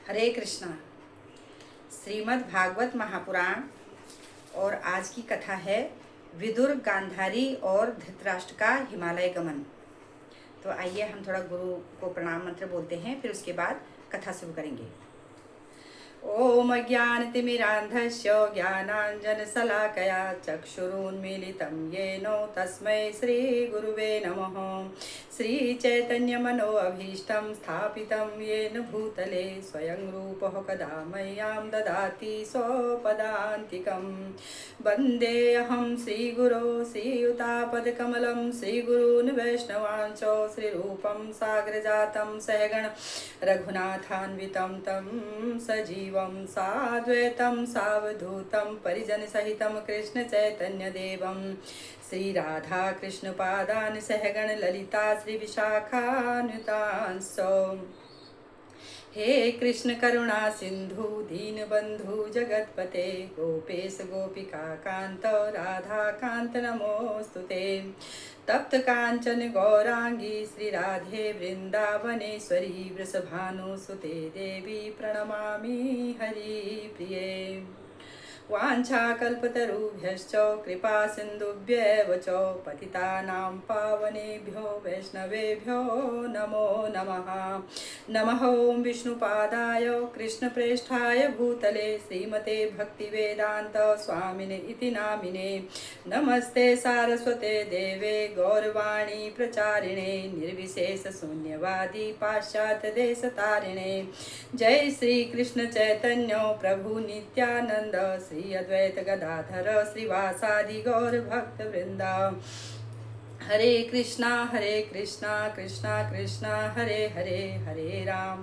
हरे कृष्णा। श्रीमद् भागवत महापुराण और आज की कथा है विदुर, गांधारी और धृतराष्ट्र का हिमालय गमन। तो आइए हम थोड़ा गुरु को प्रणाम मंत्र बोलते हैं, फिर उसके बाद कथा शुरू करेंगे। ओम अज्ञानतिमिरान्धस्य ज्ञानाञ्जनशलाकया चक्षुरुन्मीलितं येन तस्मै श्रीगुरुवे नमः। श्रीचैतन्यमनोऽभीष्टं स्थापितं येन भूतले स्वयं रूपः कदा मह्यं ददाति स्वपदान्तिकं। वन्देऽहं श्रीगुरो श्रीयुतापदकमलं श्रीगुरून् वैष्णवांश्च श्रीरूपं साग्रजातं सहगण रघुनाथान्वितं तं सजीवं साद्वैतं सावधूतं परिजनसहितं कृष्णचैतन्यदेवं श्रीराधाकृष्णपादान् सहगण ललिता श्रीविशाखान्वितांश्च। हे कृष्ण करुणा सिंधु दीनबंधु जगतपते गोपेश गोपिका कांत राधा कांत नमोस्तुते। तप्त कांचन गौरांगी श्री राधे वृंदावनेश्वरी वृषभानुसुते देवी प्रणमामि हरि प्रिये। वाञ्छाकल्पतरुभ्यश्च कृपा सिन्धुभ्येव च पतितानां पावनेभ्यो वैष्णवेभ्यो नमो नमः। नमः ओं विष्णुपादाय कृष्णप्रेष्ठाय भूतले श्रीमते भक्तिवेदान्त स्वामिने इति नामिने। नमस्ते सारस्वते देवे गौरवाणी प्रचारिणे निर्विशेष शून्यवादी पाश्चात्य देशतारिणे। जय श्री कृष्ण चैतन्य प्रभु नित्यानंद श्री अद्वैत गदाधर श्रीवासादि गौर भक्त वृंदा। हरे कृष्णा कृष्णा कृष्णा हरे हरे, हरे राम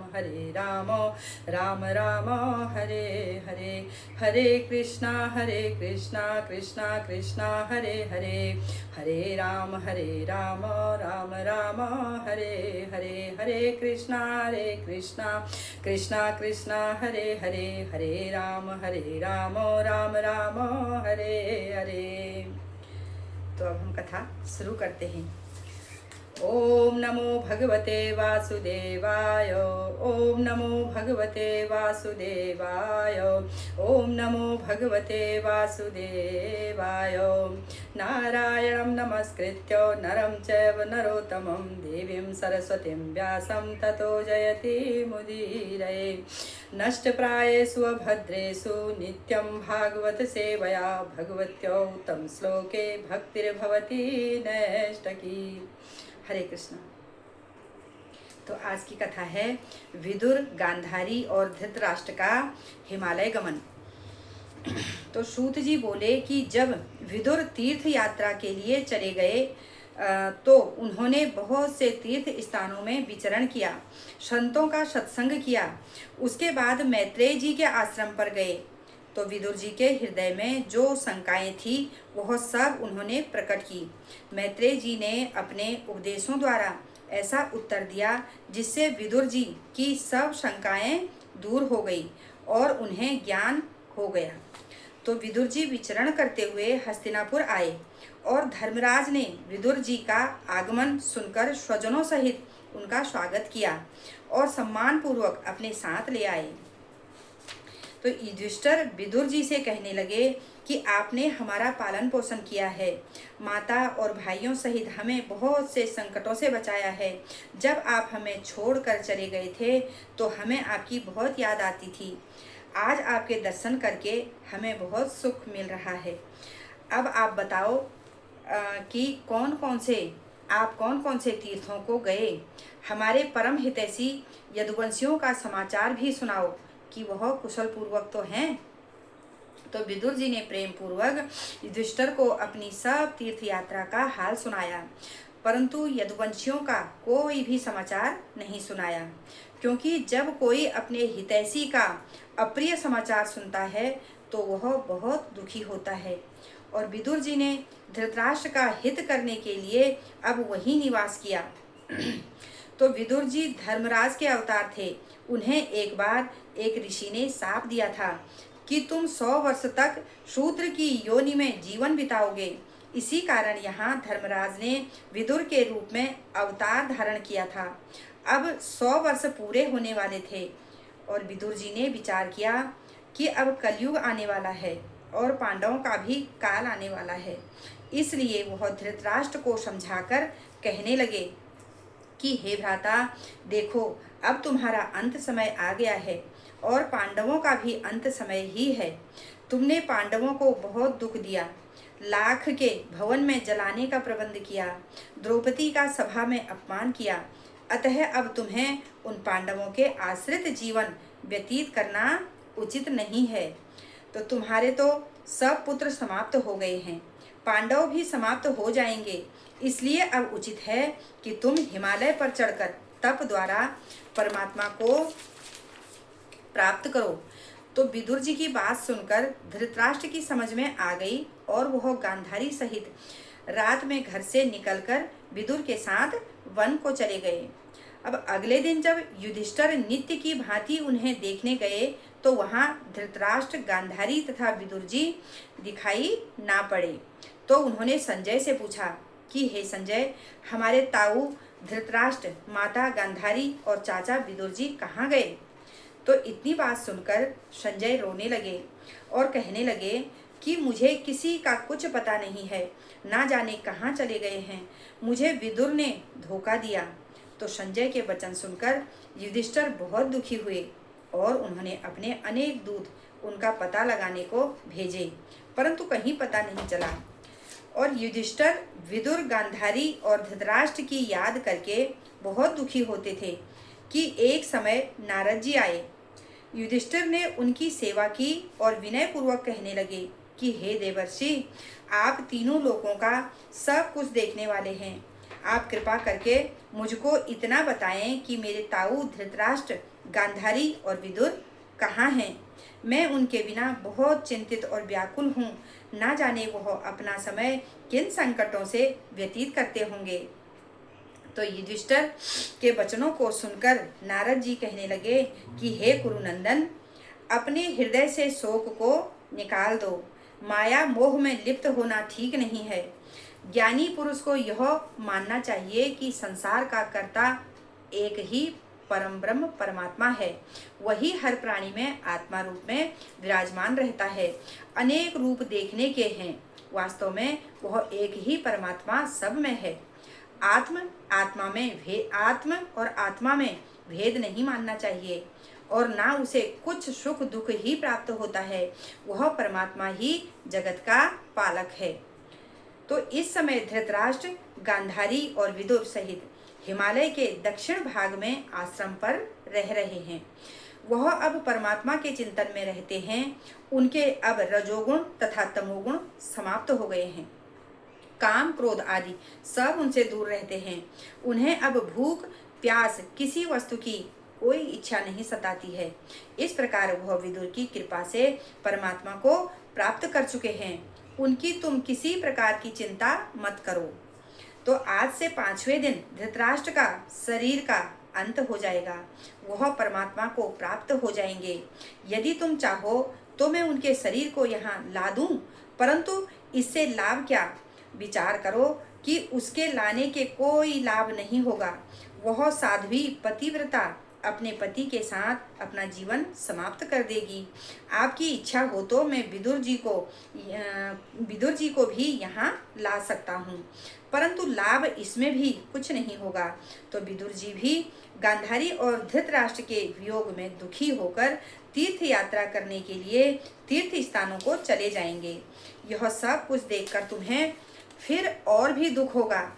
राम राम हरे हरे। हरे कृष्णा कृष्णा कृष्णा हरे हरे, हरे राम राम राम हरे हरे। हरे कृष्णा कृष्णा कृष्णा हरे हरे, हरे राम राम राम हरे हरे। तो अब हम कथा शुरू करते हैं। ओम नमो भगवते वासुदेवाय, ओम नमो भगवते वासुदेवाय, ओम नमो भगवते वासुदेवाय। नारायणं नमस्कृत्य नरं चैव नरोत्तमं देवीं सरस्वतीं व्यासं ततो जयति मुदीरये। नष्टप्रायेषु अभद्रेषु नित्यं भागवत सेवया भगवत्यो उत्तम श्लोके भक्तिर्भवति नैष्टकी। हरे कृष्ण। तो आज की कथा है विदुर, गांधारी और धृतराष्ट्र का हिमालय गमन। तो सूत जी बोले कि जब विदुर तीर्थ यात्रा के लिए चले गए तो उन्होंने बहुत से तीर्थ स्थानों में विचरण किया, संतों का सत्संग किया। उसके बाद मैत्रेय जी के आश्रम पर गए तो विदुर जी के हृदय में जो शंकाएं थी वह सब उन्होंने प्रकट की। मैत्रेय जी ने अपने उपदेशों द्वारा ऐसा उत्तर दिया जिससे विदुर जी की सब शंकाएं दूर हो गई और उन्हें ज्ञान हो गया। तो विदुर जी विचरण करते हुए हस्तिनापुर आए और धर्मराज ने विदुर जी का आगमन सुनकर स्वजनों सहित उनका स्वागत किया और सम्मान पूर्वक अपने साथ ले आए। तो युधिष्ठिर विदुर जी से कहने लगे कि आपने हमारा पालन पोषण किया है, माता और भाइयों सहित हमें बहुत से संकटों से बचाया है। जब आप हमें छोड़कर चले गए थे तो हमें आपकी बहुत याद आती थी। आज आपके दर्शन करके हमें बहुत सुख मिल रहा है। अब आप बताओ कि कौन कौन से तीर्थों को गए। हमारे परम हितैषी यदुवंशियों का समाचार भी सुनाओ कि वह कुशल पूर्वक तो हैं। तो विदुर जी ने प्रेम पूर्वक युधिष्ठिर को अपनी सब तीर्थ यात्रा का हाल सुनाया, परंतु यदुवंशियों का कोई भी समाचार नहीं सुनाया, क्योंकि जब कोई अपने हितैषी का अप्रिय समाचार सुनता है तो वह बहुत दुखी होता है। और विदुर जी ने धृतराष्ट्र का हित करने के लिए अब वही निवास किया। तो विदुर जी धर्मराज के अवतार थे। उन्हें एक बार एक ऋषि ने शाप दिया था कि तुम 100 वर्ष तक शूद्र की योनि में जीवन बिताओगे। इसी कारण यहाँ धर्मराज ने विदुर के रूप में अवतार धारण किया था। अब 100 वर्ष पूरे होने वाले थे और विदुर जी ने विचार किया कि अब कलयुग आने वाला है और पांडवों का भी काल आने वाला है। इसलिए वह धृतराष्ट्र को समझाकर कहने लगे कि हे भ्राता, देखो अब तुम्हारा अंत समय आ गया है और पांडवों का भी अंत समय ही है। तुमने पांडवों को बहुत दुख दिया, लाख के भवन में जलाने का प्रबंध किया, द्रौपदी का सभा में अपमान किया, अतः अब तुम्हें उन पांडवों के आश्रित जीवन व्यतीत करना उचित नहीं है। तो तुम्हारे तो सब पुत्र समाप्त हो गए हैं, पांडव भी समाप्त हो जाएंगे, इसलिए अब उचित है कि तुम हिमालय पर चढ़कर तप द्वारा परमात्मा को प्राप्त करो। तो विदुर जी की बात सुनकर धृतराष्ट्र की समझ में आ गई और वह गांधारी सहित रात में घर से निकलकर विदुर के साथ वन को चले गए। अब अगले दिन जब युधिष्ठिर नित्य की भांति उन्हें देखने गए तो वहां धृतराष्ट्र, गांधारी तथा विदुर जी दिखाई ना पड़े। तो उन्होंने संजय से पूछा कि हे संजय, हमारे ताऊ धृतराष्ट्र, माता गांधारी और चाचा विदुर जी कहाँ गए? तो इतनी बात सुनकर संजय रोने लगे और कहने लगे कि मुझे किसी का कुछ पता नहीं है, ना जाने कहाँ चले गए हैं, मुझे विदुर ने धोखा दिया। तो संजय के वचन सुनकर युधिष्ठिर बहुत दुखी हुए और उन्होंने अपने अनेक दूत उनका पता लगाने को भेजे, परंतु कहीं पता नहीं चला। और युधिष्ठिर विदुर, गांधारी और धृतराष्ट्र की याद करके बहुत दुखी होते थे कि एक समय नारद जी आए। युधिष्ठिर ने उनकी सेवा की और विनय पूर्वक कहने लगे कि हे देवर्षि, आप तीनों लोगों का सब कुछ देखने वाले हैं, आप कृपा करके मुझको इतना बताएं कि मेरे ताऊ धृतराष्ट्र, गांधारी और विदुर कहाँ हैं। मैं उनके बिना बहुत चिंतित और व्याकुल हूँ, ना जाने वह अपना समय किन संकटों से व्यतीत करते होंगे। तो युधिष्ठिर के वचनों को सुनकर नारद जी कहने लगे कि हे कुरुनंदन, अपने हृदय से शोक को निकाल दो, माया मोह में लिप्त होना ठीक नहीं है। ज्ञानी पुरुष को यह मानना चाहिए कि संसार का कर्ता एक ही परम ब्रह्म परमात्मा है, वही हर प्राणी में आत्मा रूप में विराजमान रहता है। अनेक रूप देखने के हैं, वास्तव में वह एक ही परमात्मा सब में है। आत्म और आत्मा में भेद नहीं मानना चाहिए और ना उसे कुछ सुख दुख ही प्राप्त होता है, वह परमात्मा ही जगत का पालक है। तो इस समय धृतराष्ट्र, गांधारी और विदुर सहित हिमालय के दक्षिण भाग में आश्रम पर रह रहे हैं। वह अब परमात्मा के चिंतन में रहते हैं। उनके अब रजोगुण तथा तमोगुण समाप्त हो गए हैं, काम क्रोध आदि सब उनसे दूर रहते हैं। उन्हें अब भूख प्यास किसी वस्तु की कोई इच्छा नहीं सताती है। इस प्रकार वह विदुर की कृपा से परमात्मा को प्राप्त कर चुके हैं। उनकी तुम किसी प्रकार की चिंता मत करो। तो आज से 5वें दिन धृतराष्ट्र का शरीर का अंत हो जाएगा, वह परमात्मा को प्राप्त हो जाएंगे। यदि तुम चाहो तो मैं उनके शरीर को यहाँ ला दूं, परंतु इससे लाभ क्या? विचार करो कि उसके लाने के कोई लाभ नहीं होगा। वह साध्वी पतिव्रता अपने पति के साथ अपना जीवन समाप्त कर देगी। आपकी इच्छा हो तो मैं विदुर जी को भी यहाँ ला सकता हूँ, परंतु लाभ इसमें भी कुछ नहीं होगा। तो विदुर जी भी गांधारी और धृतराष्ट्र के वियोग में दुखी होकर तीर्थ यात्रा करने के लिए तीर्थ स्थानों को चले जाएंगे। यह सब कुछ देखकर तुम्हें फिर और भी दुख होगा,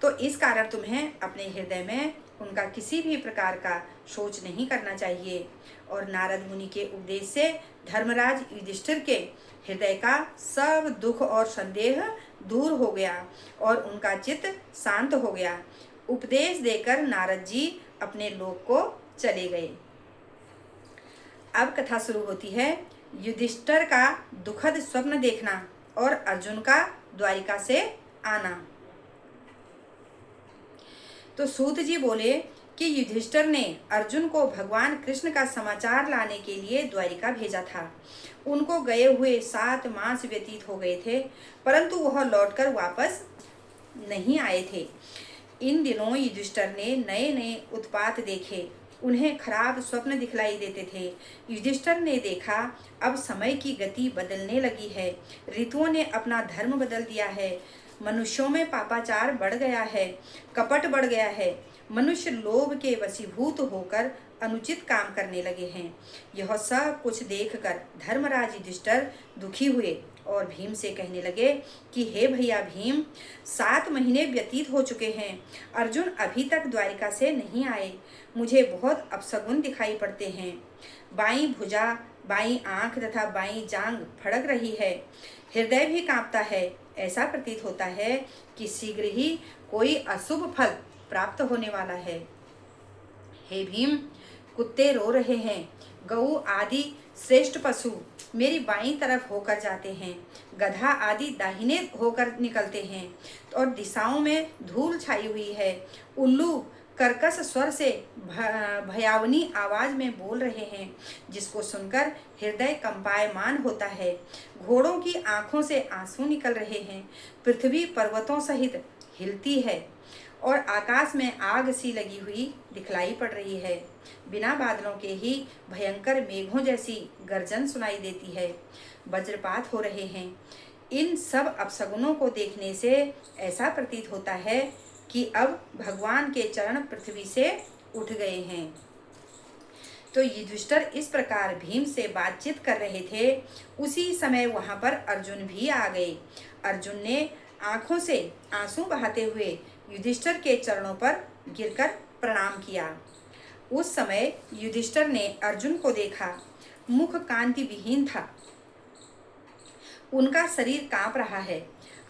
तो इस कारण तुम्हें अपने हृदय में उनका किसी भी प्रकार का सोच नहीं करना चाहिए। और नारद मुनि के उपदेश से धर्मराज युधिष्ठिर के हृदय का सब दुख और संदेह दूर हो गया और उनका चित्त शांत हो गया। उपदेश देकर नारद जी अपने लोक को चले गए। अब कथा शुरू होती है। युधिष्ठिर का दुखद स्वप्न देखना और अर्जुन का द्वारिका से आना। तो सूत जी बोले कि युधिष्ठिर ने अर्जुन को भगवान कृष्ण का समाचार लाने के लिए द्वारिका भेजा था। उनको गए हुए 7 मास व्यतीत हो गए थे, परंतु वह लौटकर वापस नहीं आए थे। इन दिनों युधिष्ठिर ने नए नए उत्पात देखे उन्हें खराब स्वप्न दिखलाई देते थे। युधिष्ठिर ने देखा अब समय की गति बदलने लगी है, ऋतुओं ने अपना धर्म बदल दिया है, मनुष्यों में पापाचार बढ़ गया है, कपट बढ़ गया है, मनुष्य लोभ के वशीभूत होकर अनुचित काम करने लगे हैं। यह सब कुछ देखकर धर्मराज युधिष्ठिर दुखी हुए और भीम से कहने लगे कि हे भैया भीम, 7 महीने व्यतीत हो चुके हैं, अर्जुन अभी तक द्वारिका से नहीं आए, मुझे बहुत अपशगुन दिखाई पड़ते हैं। बाईं भुजा, बाईं आंख तथा बाईं जांघ फड़क रही है, हृदय भी कांपता है, ऐसा प्रतीत होता है कि शीघ्र ही कोई अशुभ फल प्राप्त होने वाला है। हे भीम, कुत्ते रो रहे हैं, गऊ आदि श्रेष्ठ पशु मेरी बाईं तरफ होकर जाते हैं, गधा आदि दाहिने होकर निकलते हैं और दिशाओं में धूल छाई हुई है। उल्लू कर्कश स्वर से भयावनी आवाज में बोल रहे हैं, जिसको सुनकर हृदय कंपायमान होता है। घोड़ों की आंखों से आंसू निकल रहे हैं, पृथ्वी पर्वतों सहित हिलती है और आकाश में आग सी लगी हुई दिखलाई पड़ रही है। बिना बादलों के ही भयंकर मेघों जैसी गर्जन सुनाई देती है, वज्रपात हो रहे हैं। इन सब अपशगुनों को देखने से ऐसा प्रतीत होता है कि अब भगवान के चरण पृथ्वी से उठ गए हैं। तो युधिष्ठिर इस प्रकार भीम से बातचीत कर रहे थे, उसी समय वहां पर अर्जुन भी आ गए। अर्जुन ने आंखों से आंसू बहाते हुए युधिष्ठिर के चरणों पर गिरकर प्रणाम किया। उस समय युधिष्ठिर ने अर्जुन को देखा, मुख कांति विहीन था, उनका शरीर कांप रहा है,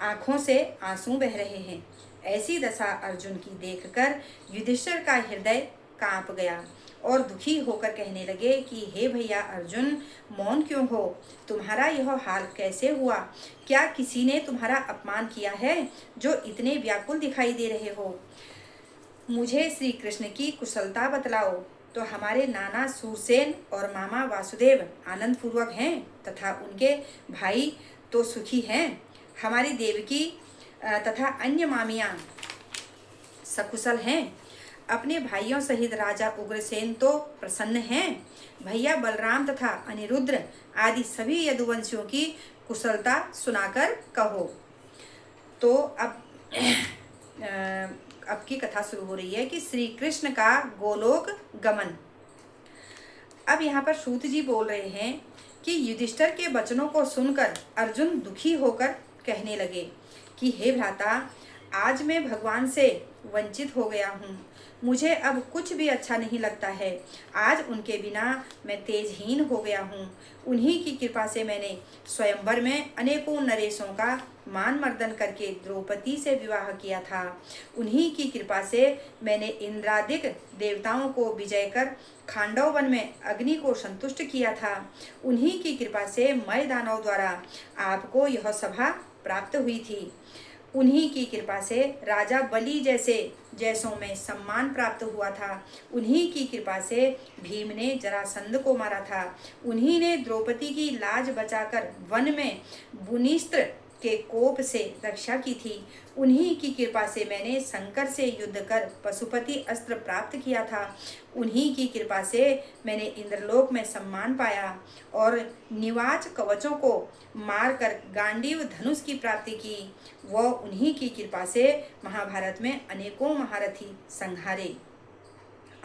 आंखों से आंसू बह रहे हैं। ऐसी दशा अर्जुन की देखकर युधिष्ठिर का हृदय कांप गया और दुखी होकर कहने लगे कि हे भैया अर्जुन, मौन क्यों हो? तुम्हारा यह हाल कैसे हुआ? क्या किसी ने तुम्हारा अपमान किया है जो इतने व्याकुल दिखाई दे रहे हो? मुझे श्री कृष्ण की कुशलता बतलाओ। तो हमारे नाना सूरसेन और मामा वासुदेव आनंद पूर्वक हैं तथा उनके भाई तो सुखी हैं। हमारी देवकी तथा अन्य मामियां सकुशल हैं। अपने भाइयों सहित राजा उग्रसेन तो प्रसन्न हैं। भैया बलराम तथा अनिरुद्ध आदि सभी यदुवंशियों की कुशलता सुनाकर कहो। तो अब की कथा शुरू हो रही है कि श्री कृष्ण का गोलोक गमन। अब यहाँ पर सूत जी बोल रहे हैं कि युधिष्ठिर के वचनों को सुनकर अर्जुन दुखी होकर कहने लगे कि हे भ्राता, आज मैं भगवान से वंचित हो गया हूँ, मुझे अब कुछ भी अच्छा नहीं लगता है। आज उनके बिना मैं तेजहीन हो गया हूँ। उन्हीं की कृपा से मैंने स्वयंवर में अनेकों नरेशों का मान मर्दन करके द्रौपदी से विवाह किया था। उन्हीं की कृपा से मैंने इंद्रादिक देवताओं को विजय कर खांडव वन में अग्नि को संतुष्ट किया था। उन्हीं की कृपा से मय दानव द्वारा आपको यह सभा प्राप्त हुई थी। उन्हीं की कृपा से राजा बलि जैसों में सम्मान प्राप्त हुआ था। उन्हीं की कृपा से भीम ने जरासंध को मारा था। उन्हीं ने द्रौपदी की लाज बचाकर वन में बुनिस्त्र के कोप से रक्षा की थी। उन्हीं की कृपा से मैंने शंकर से युद्ध कर पशुपति अस्त्र प्राप्त किया था। उन्हीं की कृपा से मैंने इंद्रलोक में सम्मान पाया और निवाच कवचों को मारकर गांडीव धनुष की प्राप्ति की। वह उन्हीं की कृपा से महाभारत में अनेकों महारथी संहारे।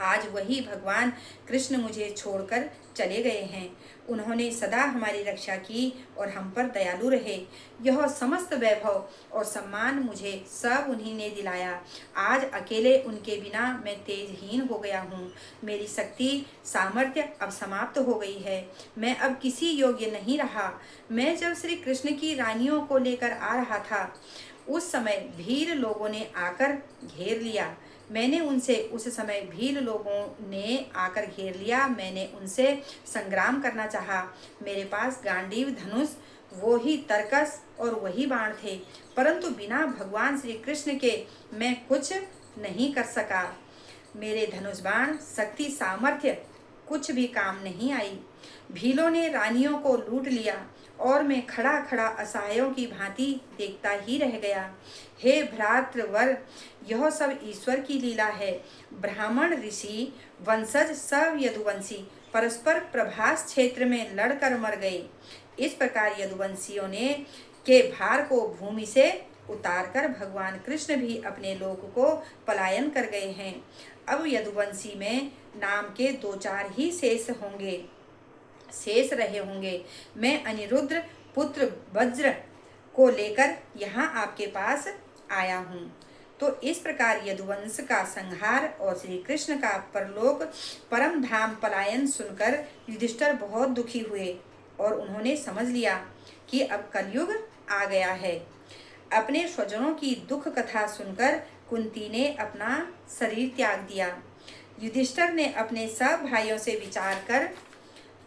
आज वही भगवान कृष्ण मुझे छोड़कर चले गए हैं। उन्होंने सदा हमारी रक्षा की और हम पर दयालु रहे। यह समस्त वैभव और सम्मान मुझे सब उन्हीं ने दिलाया। आज अकेले उनके बिना मैं तेजहीन हो गया हूँ। मेरी शक्ति सामर्थ्य अब समाप्त हो गई है। मैं अब किसी योग्य नहीं रहा। मैं जब श्री कृष्ण की रानियों को लेकर आ रहा था, उस समय भील लोगों ने आकर घेर लिया। मैंने उनसे संग्राम करना चाहा। मेरे पास गांडीव धनुष, वो ही तरकस और वही बाण थे, परंतु बिना भगवान श्री कृष्ण के मैं कुछ नहीं कर सका। मेरे धनुष बाण शक्ति सामर्थ्य कुछ भी काम नहीं आई। भीलों ने रानियों को लूट लिया और मैं खड़ा खड़ा असहायों की भांति देखता ही रह गया। हे भ्रातृवर, यह सब ईश्वर की लीला है। ब्राह्मण ऋषि वंशज सब यदुवंशी परस्पर प्रभास क्षेत्र में लड़कर मर गए। इस प्रकार यदुवंशियों ने के भार को भूमि से उतारकर भगवान कृष्ण भी अपने लोक को पलायन कर गए हैं। अब यदुवंशी में नाम के 2-4 ही शेष रहे होंगे। मैं अनिरुद्ध पुत्र वज्र को लेकर यहाँ आपके पास आया हूँ। तो इस प्रकार यदुवंश का संहार और श्री कृष्ण का परलोक परम धाम पलायन सुनकर युधिष्ठिर बहुत दुखी हुए और उन्होंने समझ लिया कि अब कलयुग आ गया है। अपने स्वजनों की दुख कथा सुनकर कुंती ने अपना शरीर त्याग दिया। युधिष्ठिर ने अपने सब भाइयों से विचार कर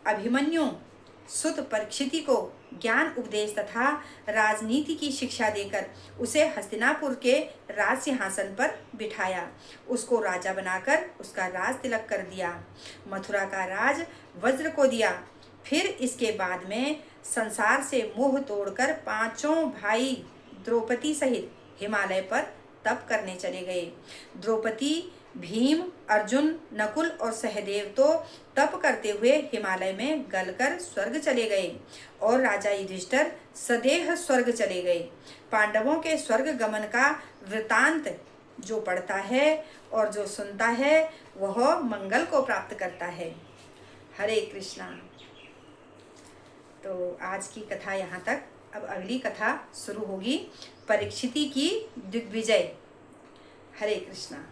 अभिमन्यु सुत परीक्षिति को ज्ञान उपदेश तथा राजनीति की शिक्षा देकर उसे हस्तिनापुर के राज सिंहासन पर बिठाया। उसको राजा बनाकर उसका राज तिलक कर दिया। मथुरा का राज वज्र को दिया। फिर इसके बाद में संसार से मोह तोड़कर 5 भाई द्रौपदी सहित हिमालय पर तप करने चले गए। द्रौपदी, भीम, अर्जुन, नकुल और सहदेव तो तप करते हुए हिमालय में गलकर स्वर्ग चले गए और राजा युधिष्ठिर सदेह स्वर्ग चले गए। पांडवों के स्वर्ग गमन का वृतांत जो पढ़ता है और जो सुनता है वह मंगल को प्राप्त करता है। हरे कृष्णा। तो आज की कथा यहाँ तक। अब अगली कथा शुरू होगी, परीक्षिति की दिग्विजय। हरे कृष्णा।